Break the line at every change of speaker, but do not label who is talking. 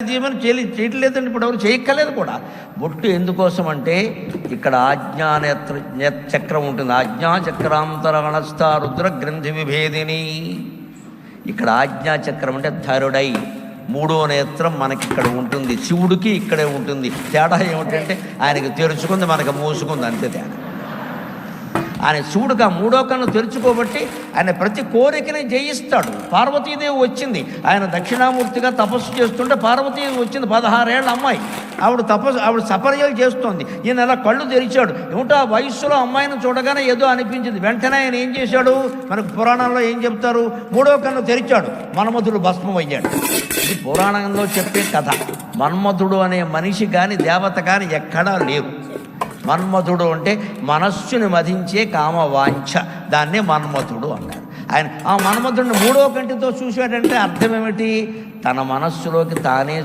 తీయమని చేయట్లేదండి, ఇప్పుడు ఎవరు చేయక్కలేదు కూడా. బొట్టు ఎందుకోసం అంటే ఇక్కడ ఆజ్ఞానేత్ర చక్రం ఉంటుంది, ఆజ్ఞాచక్రాంతరాణస్థ రుద్ర గ్రంథి విభేదిని. ఇక్కడ ఆజ్ఞాచక్రం అంటే ధరుడై, మూడో నేత్రం మనకి ఇక్కడ ఉంటుంది, శివుడికి ఇక్కడే ఉంటుంది. తేడా ఏమిటంటే ఆయనకి తెరుచుకుంది, మనకు మూసుకుంది, అంతే తేడా. ఆయన శివుడుగా మూడో కన్ను తెరుచుకోబట్టి ఆయన ప్రతి కోరికని జయిస్తాడు. పార్వతీదేవి వచ్చింది, ఆయన దక్షిణామూర్తిగా తపస్సు చేస్తుంటే పార్వతీదేవి వచ్చింది, 16 ఏళ్ళ అమ్మాయి. ఆవిడ సపర్యలు చేస్తోంది. ఈయన అలా కళ్ళు తెరిచాడు. ఏమిటో ఆ వయస్సులో అమ్మాయిని చూడగానే ఏదో అనిపించింది. వెంటనే ఆయన ఏం చేశాడు, మనకు పురాణంలో ఏం చెప్తారు, మూడో కన్ను తెరిచాడు, మన్మధుడు భస్మం అయ్యాడు. ఇది పురాణంలో చెప్పే కథ. మన్మధుడు అనే మనిషి కానీ దేవత కానీ ఎక్కడా లేరు. మన్మధుడు అంటే మనస్సుని మదించే కామవాంఛ, దాన్నే మన్మధుడు అన్నారు. ఆయన ఆ మన్మధుడిని మూడో కంటితో చూశాడంటే అర్థం ఏమిటి, తన మనస్సులోకి తానే